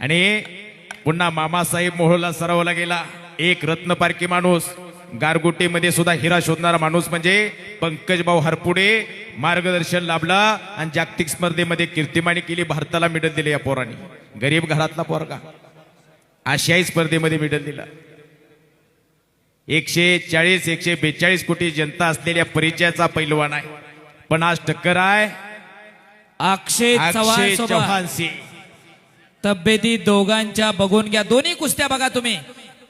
आणि पुन्हा मामासाहेब मोहोळला सरावला गेला. एक रत्नपारखी माणूस, गारगोटीमध्ये सुद्धा हिरा शोधणारा माणूस म्हणजे पंकजभाऊ हरपुडे. मार्गदर्शन लाभला आणि जागतिक स्पर्धेमध्ये कीर्तिमानी केली. भारताला मेडल दिले या पोरांनी. गरीब घरातला पोरगा आशियाई स्पर्धेमध्ये मेडल दिला. 140-142 कोटी जनता असलेल्या परिचयाचा पैलवान आहे. पण आज टक्कर आहे अक्षय अक्षय चव्हाण चव्हाणशी. तब्येती दोघांच्या बघून घ्या. दोन्ही कुस्त्या बघा तुम्ही.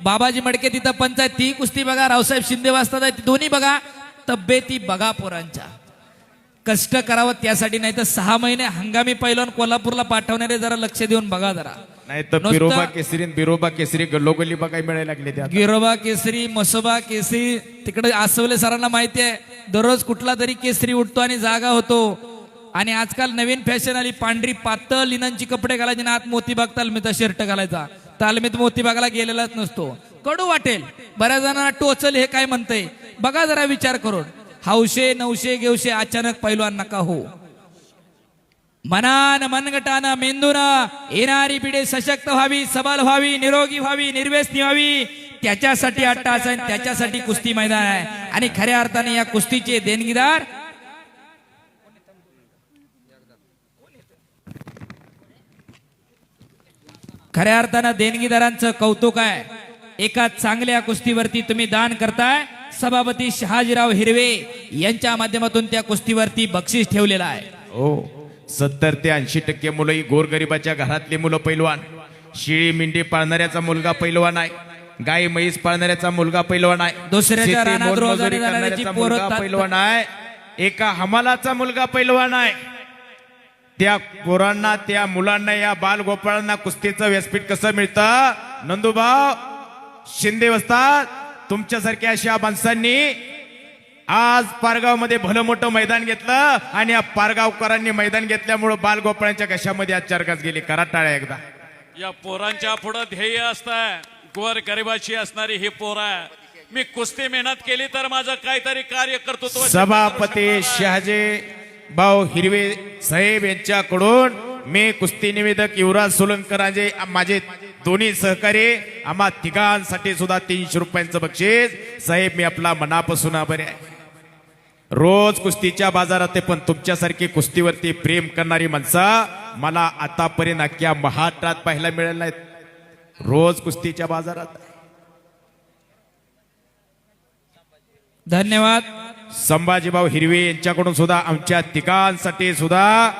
बाबाजी मडके तिथं पंचायत ती कुस्ती बघा. रावसाहेब शिंदे वाजता दोन्ही बघा. तब्येती बघा पोरांच्या. कष्ट करावं त्यासाठी, नाही तर 6 महिने हंगामी पैलवान कोल्हापूरला पाठवणारे जरा लक्ष देऊन बघा जरा. नाही तर बिरोबा केसरी बिरोबा केसरी गल्लोगल्ली बघायला मिळायला लागले त्या. गिरोबा केसरी, मसोबा केसरी तिकडे आसवले सरांना माहिती आहे. दररोज कुठला तरी केसरी उठतो आणि जागा होतो. आणि आजकाल नवीन फॅशन आली, पांढरी पातळ लिननची कपडे घालायचे ना आत मोतीबाग तालमीचा शर्ट घालायचा. तालमीत मोतीबागला गेलेलाच नसतो. कडू वाटेल बऱ्याच जणांना. टोचल हे काय म्हणतंय बघा जरा विचार करून. हौशे नवशे घेवशे अचानक पैलवान नका हो. मनान मनगटानं मेंदूनं येणारी पिढी सशक्त व्हावी, सबल व्हावी, निरोगी व्हावी, निर्व्यसनी व्हावी, त्याच्यासाठी अट्टास आहे. त्याच्यासाठी कुस्ती मैदान आहे. आणि खऱ्या अर्थाने या कुस्तीचे देणगीदार खऱ्या अर्थानं देणगीदारांचं कौतुक आहे. एका चांगल्या कुस्तीवरती तुम्ही दान करताय. सभापती शहाजीराव हिरवे यांच्या माध्यमातून त्या कुस्तीवरती बक्षीस ठेवलेलं आहे. हो, 70 ते 80% मुलं ही गोरगरिबाच्या घरातली मुलं पैलवान. शिळी मेंढी पाळणाऱ्याचा मुलगा पैलवान आहे. गाय म्हैस पाळणाऱ्याचा मुलगा पैलवान आहे. दुसऱ्याच्या शेती रानात रोजगारी मोलमजुरी करणाऱ्याची करणाऱ्याचा पोरं मुलगा पैलवान आहे. एका हमालाचा मुलगा पैलवान आहे. त्या पोरांना, त्या मुलांना, या बालगोपाळांना कुस्तीचं व्यासपीठ कसं मिळतं? नंदूभाऊ शिंदे वस्ताद तुमच्यासारख्या अशा माणसांनी आज पारगाव मध्ये भलं मोठं मैदान घेतलं. आणि या पारगावकरांनी मैदान घेतल्यामुळे बालगोपाळांच्या कशामध्ये आज 4 घास गेली. करा टाळ्या एकदा. या पोरांच्या पुढे ध्येय असतं. गोर गरिबाची असणारी ही पोरं आहे. मी कुस्ती मेहनत केली तर माझं काहीतरी कार्य कर्तृत्व. सभापती शहाजी भाऊ हिरवे साहेब यांच्याकडून मी कुस्ती निवेदक युवराज सोलंकर माझे दोन्ही सहकारी, आम्हा तिघांसाठी सुद्धा 300 रुपयांचं बक्षीस. साहेब मी आपला मनापासून आभारी आहे. रोज कुस्तीच्या बाजारात आहे, पण तुमच्यासारखी कुस्तीवरती प्रेम करणारी माणसं मला आतापर्यंत अख्ख्या महाराष्ट्रात पाहायला मिळालं नाहीत. रोज कुस्तीच्या बाजारात. धन्यवाद. संभाजीभाऊ हिरवे यांच्याकडून सुद्धा आमच्या तिघांसाठी सुद्धा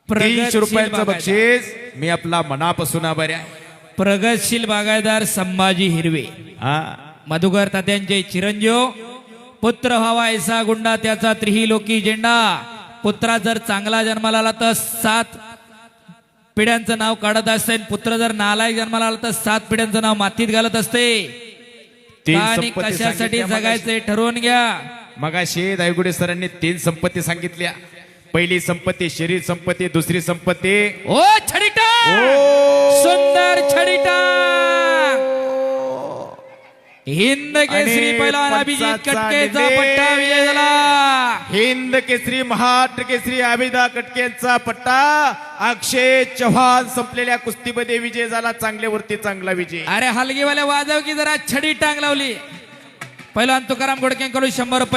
300 रुपयांचं बक्षीस. मी आपला मनापासून आभारी आहे. प्रगतशील बागायतदार संभाजी हिरवे, मधुकर तात्यांचे चिरंजीव. पुत्र व्हावा ऐसा गुंडा त्याचा त्रिहिलोकी झेंडा. पुत्रा जर चांगला जन्माला आला तर 7 पिढ्यांचं नाव काढत असते. पुत्र जर नालायक जन्माला आला तर 7 पिढ्यांचं नाव मातीत घालत असते. आणि कशासाठी जगायचंय ठरवून घ्या. मगाशी दायगुडे सरांनी 3 संपत्ती सांगितल्या. पहिली संपत्ती शरीर संपत्ती, दुसरी संपत्ती ओ छडीटा, सुंदर छडीटा. हिंद केसरी पैलवान अभिजित कटकेचा पट्टा विजय झाला. हिंद केसरी, महाराष्ट्र केसरी अभिदा कटकेचा पट्टा. अक्षय चव्हाण संपलेल्या कुस्तीमध्ये विजय झाला. चांगल्यावरती चांगला विजय. अरे हलगीवाल्या वाजव की जरा छडी टांग लावली. पैलवान तुकाराम गोडकेंकडून 100 रुपये.